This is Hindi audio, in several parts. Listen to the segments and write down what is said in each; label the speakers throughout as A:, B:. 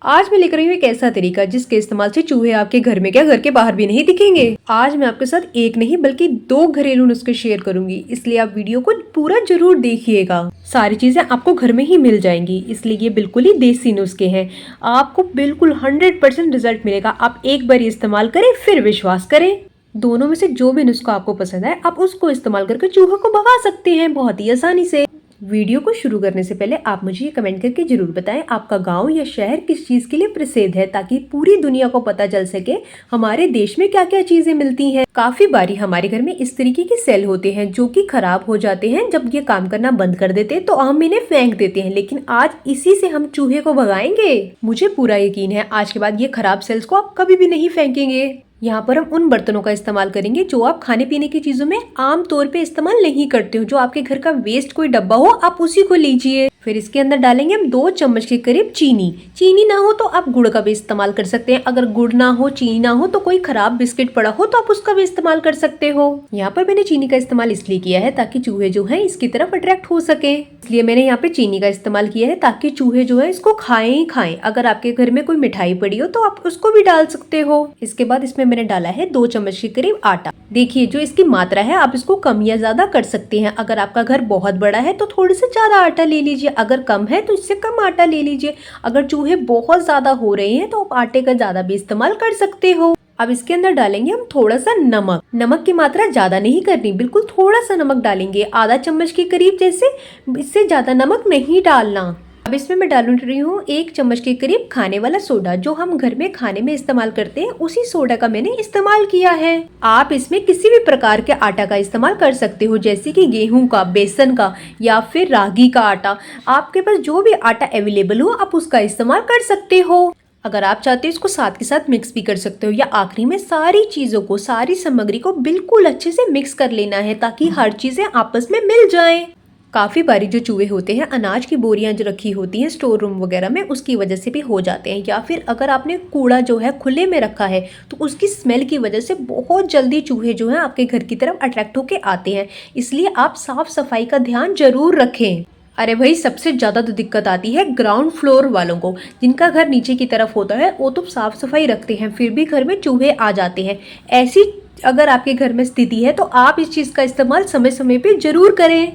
A: आज मैं लेकर आई हूँ एक ऐसा तरीका जिसके इस्तेमाल से चूहे आपके घर में क्या घर के बाहर भी नहीं दिखेंगे। आज मैं आपके साथ एक नहीं बल्कि 2 घरेलू नुस्खे शेयर करूंगी, इसलिए आप वीडियो को पूरा जरूर देखिएगा। सारी चीजें आपको घर में ही मिल जाएंगी, इसलिए ये बिल्कुल ही देसी नुस्खे हैं। आपको बिल्कुल 100% रिजल्ट मिलेगा। आप एक बार इस्तेमाल करें फिर विश्वास करें। दोनों में से जो भी नुस्खा आपको पसंद है आप उसको इस्तेमाल करके चूहों को भगा सकते हैं बहुत ही आसानी से। वीडियो को शुरू करने से पहले आप मुझे ये कमेंट करके जरूर बताएं आपका गांव या शहर किस चीज के लिए प्रसिद्ध है, ताकि पूरी दुनिया को पता चल सके हमारे देश में क्या क्या चीजें मिलती हैं। काफी बारी हमारे घर में इस तरीके के सेल होते हैं जो कि खराब हो जाते हैं। जब ये काम करना बंद कर देते हैं तो हम इन्हें फेंक देते हैं, लेकिन आज इसी से हम चूहे को भगाएंगे। मुझे पूरा यकीन है आज के बाद ये खराब सेल्स को आप कभी भी नहीं फेंकेंगे। यहाँ पर हम उन बर्तनों का इस्तेमाल करेंगे जो आप खाने पीने की चीजों में आम तौर पे इस्तेमाल नहीं करते हो। जो आपके घर का वेस्ट कोई डब्बा हो आप उसी को लीजिए। फिर इसके अंदर डालेंगे हम 2 चम्मच के करीब चीनी। चीनी ना हो तो आप गुड़ का भी इस्तेमाल कर सकते हैं। अगर गुड़ ना हो, चीनी ना हो, तो कोई खराब बिस्किट पड़ा हो तो आप उसका भी इस्तेमाल कर सकते हो। यहाँ पर मैंने चीनी का इस्तेमाल इसलिए किया है ताकि चूहे जो है इसकी तरफ अट्रैक्ट हो सके, इसलिए मैंने यहाँ पे चीनी का इस्तेमाल किया है ताकि चूहे जो है इसको खाएं ही खाएं। अगर आपके घर में कोई मिठाई पड़ी हो तो आप उसको भी डाल सकते हो। इसके बाद इसमें मैंने डाला है 2 चम्मच के करीब आटा। देखिए जो इसकी मात्रा है आप इसको कम या ज्यादा कर सकते हैं। अगर आपका घर बहुत बड़ा है तो थोड़ी से ज्यादा आटा ले लीजिए, अगर कम है तो इससे कम आटा ले लीजिए। अगर चूहे बहुत ज्यादा हो रहे हैं तो आप आटे का ज्यादा भी इस्तेमाल कर सकते हो। अब इसके अंदर डालेंगे हम थोड़ा सा नमक। नमक की मात्रा ज्यादा नहीं करनी, बिल्कुल थोड़ा सा नमक डालेंगे, आधा चम्मच के करीब, जैसे इससे ज्यादा नमक नहीं डालना। अब इसमें मैं डाल रही हूँ 1 चम्मच के करीब खाने वाला सोडा। जो हम घर में खाने में इस्तेमाल करते हैं उसी सोडा का मैंने इस्तेमाल किया है। आप इसमें किसी भी प्रकार के आटा का इस्तेमाल कर सकते हो, जैसे कि गेहूं का, बेसन का या फिर रागी का आटा। आपके पास जो भी आटा अवेलेबल हो आप उसका इस्तेमाल कर सकते हो। अगर आप चाहते हो इसको साथ के साथ मिक्स भी कर सकते हो, या आखिरी में सारी चीजों को, सारी सामग्री को बिल्कुल अच्छे से मिक्स कर लेना है ताकि हर चीजें आपस में मिल जाएं। काफी बारी जो चूहे होते हैं अनाज की बोरियां जो रखी होती हैं स्टोर रूम वगैरह में, उसकी वजह से भी हो जाते हैं, या फिर अगर आपने कूड़ा जो है खुले में रखा है तो उसकी स्मेल की वजह से बहुत जल्दी चूहे जो हैं आपके घर की तरफ अट्रैक्ट होके आते हैं। इसलिए आप साफ सफाई का ध्यान जरूर रखें। अरे भाई, सबसे ज्यादा तो दिक्कत आती है ग्राउंड फ्लोर वालों को, जिनका घर नीचे की तरफ होता है। वो तो साफ सफाई रखते हैं फिर भी घर में चूहे आ जाते हैं। ऐसी अगर आपके घर में स्थिति है तो आप इस चीज का इस्तेमाल समय समय पे जरूर करें,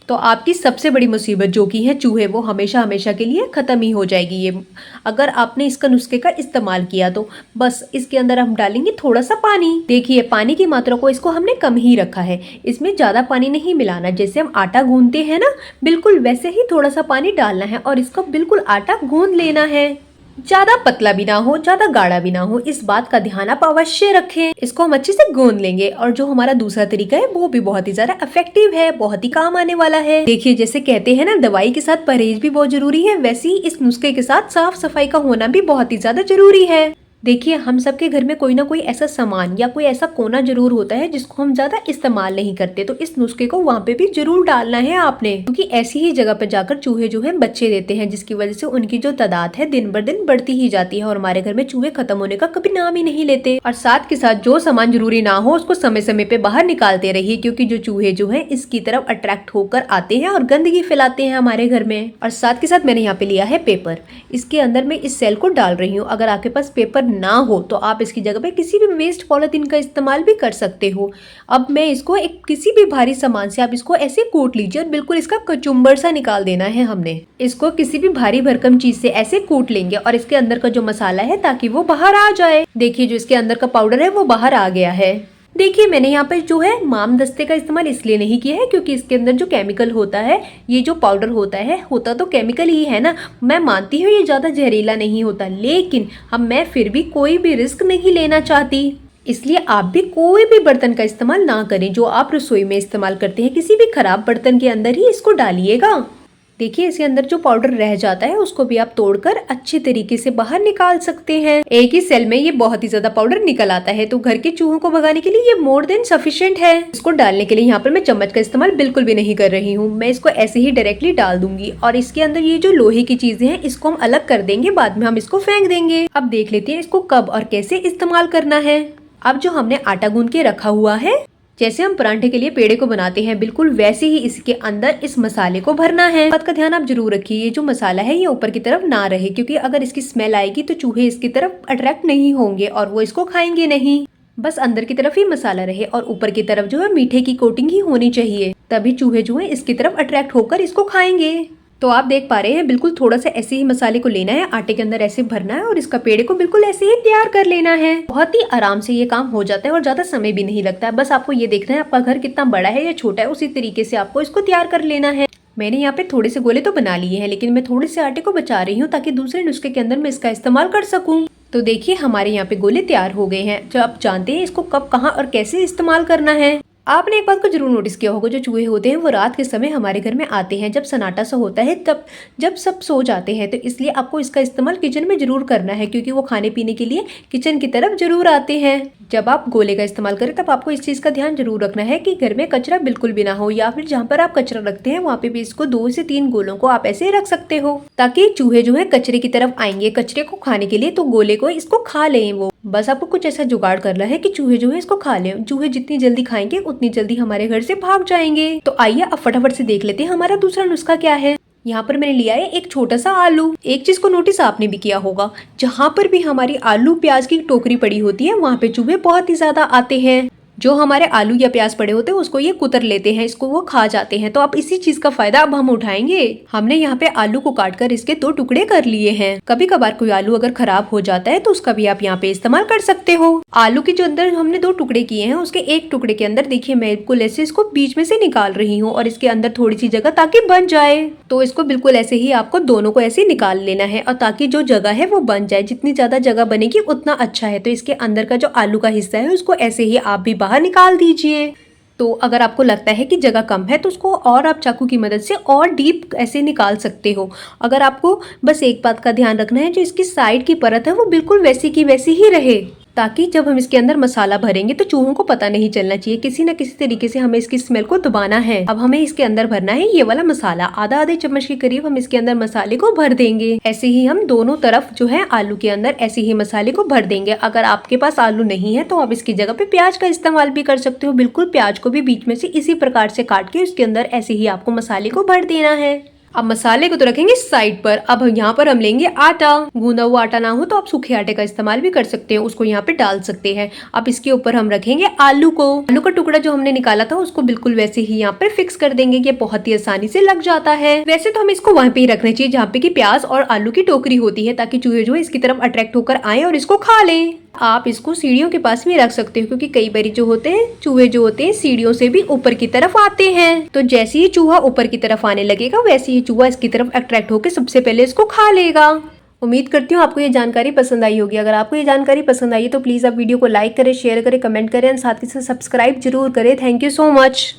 A: तो आपकी सबसे बड़ी मुसीबत जो कि है चूहे, वो हमेशा हमेशा के लिए खत्म ही हो जाएगी। ये अगर आपने इसका नुस्खे का इस्तेमाल किया तो बस इसके अंदर हम डालेंगे थोड़ा सा पानी। देखिए पानी की मात्रा को इसको हमने कम ही रखा है, इसमें ज्यादा पानी नहीं मिलाना। जैसे हम आटा गूंथते हैं ना, बिल्कुल वैसे ही थोड़ा सा पानी डालना है और इसको बिल्कुल आटा गूंथ लेना है। ज्यादा पतला भी ना हो, ज्यादा गाढ़ा भी ना हो, इस बात का ध्यान आप अवश्य रखें। इसको हम अच्छे से गूंथ लेंगे। और जो हमारा दूसरा तरीका है वो भी बहुत ही ज्यादा इफेक्टिव है, बहुत ही काम आने वाला है। देखिए जैसे कहते हैं ना, दवाई के साथ परहेज भी बहुत जरूरी है, वैसे ही इस नुस्खे के साथ साफ सफाई का होना भी बहुत ही ज्यादा जरूरी है। देखिए हम सबके घर में कोई ना कोई ऐसा सामान या कोई ऐसा कोना जरूर होता है जिसको हम ज्यादा इस्तेमाल नहीं करते, तो इस नुस्खे को वहाँ पे भी जरूर डालना है आपने, क्योंकि ऐसी ही जगह पर जाकर चूहे जो है बच्चे देते हैं, जिसकी वजह से उनकी जो तादाद है दिन ब दिन बढ़ती ही जाती है और हमारे घर में चूहे खत्म होने का कभी नाम ही नहीं लेते। और साथ के साथ जो सामान जरूरी ना हो उसको समय समय पे बाहर निकालते रहिए, क्योंकि जो चूहे जो है इसकी तरफ अट्रैक्ट होकर आते हैं और गंदगी फैलाते हैं हमारे घर में। और साथ के साथ मैंने यहाँ पे लिया है पेपर। इसके अंदर मैं इस सेल को डाल रही हूँ। अगर आपके पास पेपर ना हो तो आप इसकी जगह पे किसी भी वेस्ट पॉलिथीन का इस्तेमाल भी कर सकते हो। अब मैं इसको एक किसी भी भारी सामान से आप इसको ऐसे कूट लीजिए और बिल्कुल इसका कचुम्बर सा निकाल देना है। हमने इसको किसी भी भारी भरकम चीज से ऐसे कूट लेंगे और इसके अंदर का जो मसाला है ताकि वो बाहर आ जाए। देखिए जो इसके अंदर का पाउडर है वो बाहर आ गया है। देखिए मैंने यहाँ पर जो है माम दस्ते का इस्तेमाल इसलिए नहीं किया है क्योंकि इसके अंदर जो केमिकल होता है, ये जो पाउडर होता तो केमिकल ही है ना। मैं मानती हूँ ये ज्यादा जहरीला नहीं होता, लेकिन मैं फिर भी कोई भी रिस्क नहीं लेना चाहती, इसलिए आप भी कोई भी बर्तन का इस्तेमाल ना करें जो आप रसोई में इस्तेमाल करते हैं। किसी भी खराब बर्तन के अंदर ही इसको डालिएगा। देखिए इसके अंदर जो पाउडर रह जाता है उसको भी आप तोड़कर अच्छे तरीके से बाहर निकाल सकते हैं। एक ही सेल में ये बहुत ही ज्यादा पाउडर निकल आता है, तो घर के चूहों को भगाने के लिए ये मोर देन सफिशिएंट है। इसको डालने के लिए यहाँ पर मैं चम्मच का इस्तेमाल बिल्कुल भी नहीं कर रही हूँ, मैं इसको ऐसे ही डायरेक्टली डाल दूंगी। और इसके अंदर ये जो लोहे की चीजें हैं इसको हम अलग कर देंगे, बाद में हम इसको फेंक देंगे। अब देख लेते हैं इसको कब और कैसे इस्तेमाल करना है। अब जो हमने आटा गूंथ के रखा हुआ है जैसे हम परांठे के लिए पेड़े को बनाते हैं बिल्कुल वैसे ही इसके अंदर इस मसाले को भरना है। बात का ध्यान आप जरूर रखिए, ये जो मसाला है ये ऊपर की तरफ ना रहे, क्योंकि अगर इसकी स्मेल आएगी तो चूहे इसकी तरफ अट्रैक्ट नहीं होंगे और वो इसको खाएंगे नहीं। बस अंदर की तरफ ही मसाला रहे और ऊपर की तरफ जो है मीठे की कोटिंग ही होनी चाहिए, तभी चूहे जो है इसकी तरफ अट्रैक्ट होकर इसको खाएंगे। तो आप देख पा रहे हैं बिल्कुल थोड़ा सा ऐसे ही मसाले को लेना है, आटे के अंदर ऐसे भरना है और इसका पेड़े को बिल्कुल ऐसे ही तैयार कर लेना है। बहुत ही आराम से ये काम हो जाता है और ज्यादा समय भी नहीं लगता है। बस आपको ये देखना है आपका घर कितना बड़ा है या छोटा है, उसी तरीके से आपको इसको तैयार कर लेना है। मैंने यहाँ पे थोड़े से गोले तो बना लिए हैं, लेकिन मैं थोड़े से आटे को बचा रही हूँ ताकि दूसरे नुस्खे के अंदर मैं इसका इस्तेमाल कर सकूँ। तो देखिए हमारे यहाँ पे गोले तैयार हो गए हैं। जो आप जानते हैं इसको कब, कहाँ और कैसे इस्तेमाल करना है। आपने एक बात को जरूर नोटिस किया होगा, जो चूहे होते हैं वो रात के समय हमारे घर में आते हैं जब सन्नाटा सा होता है, तब जब सब सो जाते हैं। तो इसलिए आपको इसका इस्तेमाल किचन में जरूर करना है, क्योंकि वो खाने पीने के लिए किचन की तरफ जरूर आते हैं। जब आप गोले का इस्तेमाल करें तब आपको इस चीज का ध्यान जरूर रखना है कि घर में कचरा बिल्कुल भी ना हो, या फिर जहाँ पर आप कचरा रखते हैं वहाँ पे भी इसको 2 से 3 गोलों को आप ऐसे रख सकते हो, ताकि चूहे जो है कचरे की तरफ आएंगे कचरे को खाने के लिए, तो गोले को इसको खा लें वो। बस आपको कुछ ऐसा जुगाड़ करना है कि चूहे जो है इसको खा लें। चूहे जितनी जल्दी खाएंगे उतनी जल्दी हमारे घर से भाग जाएंगे। तो आइए अब फटाफट से देख लेते हैं हमारा दूसरा नुस्खा क्या है। यहाँ पर मैंने लिया है एक छोटा सा आलू। एक चीज को नोटिस आपने भी किया होगा, जहाँ पर भी हमारी आलू प्याज की टोकरी पड़ी होती है वहाँ पे चूहे बहुत ही ज्यादा आते हैं। जो हमारे आलू या प्याज पड़े होते हैं उसको ये कुतर लेते हैं, इसको वो खा जाते हैं। तो अब इसी चीज का फायदा अब हम उठाएंगे। हमने यहाँ पे आलू को काटकर इसके 2 टुकड़े कर लिए हैं। कभी कभार कोई आलू अगर खराब हो जाता है तो उसका भी आप यहाँ पे इस्तेमाल कर सकते हो। आलू के जो अंदर हमने 2 टुकड़े किए हैं उसके एक टुकड़े के अंदर देखिए मैं बिल्कुल ऐसे इसको बीच में से निकाल रही हूँ और इसके अंदर थोड़ी सी जगह ताकि बन जाए। तो इसको बिल्कुल ऐसे ही आपको दोनों को ऐसे निकाल लेना है, और ताकि जो जगह है वो बन जाए। जितनी ज्यादा जगह बनेगी उतना अच्छा है। तो इसके अंदर का जो आलू का हिस्सा है उसको ऐसे ही आप भी बाहर निकाल दीजिए। तो अगर आपको लगता है कि जगह कम है तो उसको और आप चाकू की मदद से और डीप ऐसे निकाल सकते हो। अगर आपको बस एक बात का ध्यान रखना है, जो इसकी साइड की परत है वो बिल्कुल वैसी की वैसी ही रहे, ताकि जब हम इसके अंदर मसाला भरेंगे तो चूहों को पता नहीं चलना चाहिए। किसी न किसी तरीके से हमें इसकी स्मेल को दबाना है। अब हमें इसके अंदर भरना है ये वाला मसाला। आधे चम्मच के करीब हम इसके अंदर मसाले को भर देंगे। ऐसे ही हम दोनों तरफ जो है आलू के अंदर ऐसे ही मसाले को भर देंगे। अगर आपके पास आलू नहीं है तो आप इसकी जगह पे प्याज का इस्तेमाल भी कर सकते हो। बिल्कुल प्याज को भी बीच में से इसी प्रकार से काट के उसके अंदर ऐसे ही आपको मसाले को भर देना है। अब मसाले को तो रखेंगे साइड पर। अब यहाँ पर हम लेंगे आटा। गूंदा हुआ आटा ना हो तो आप सूखे आटे का इस्तेमाल भी कर सकते हैं, उसको यहाँ पे डाल सकते हैं। अब इसके ऊपर हम रखेंगे आलू को। आलू का टुकड़ा जो हमने निकाला था उसको बिल्कुल वैसे ही यहाँ पर फिक्स कर देंगे। ये बहुत ही आसानी से लग जाता है। वैसे तो हमें इसको वहीं पे ही रखना चाहिए जहाँ पे की प्याज और आलू की टोकरी होती है, ताकि चूहे जो है इसकी तरफ अट्रैक्ट होकर आए और इसको खा लें। आप इसको सीढ़ियों के पास भी रख सकते हो, क्योंकि कई बार जो होते हैं चूहे जो होते हैं सीढ़ियों से भी ऊपर की तरफ आते हैं। तो जैसे ही चूहा ऊपर की तरफ आने लगेगा वैसे ही चूहा इसकी तरफ अट्रैक्ट होकर सबसे पहले इसको खा लेगा। उम्मीद करती हूँ आपको ये जानकारी पसंद आई होगी। अगर आपको ये जानकारी पसंद आई है तो प्लीज आप वीडियो को लाइक करें, शेयर करें, कमेंट करें और साथ ही साथ सब्सक्राइब जरूर करें। Thank you so much.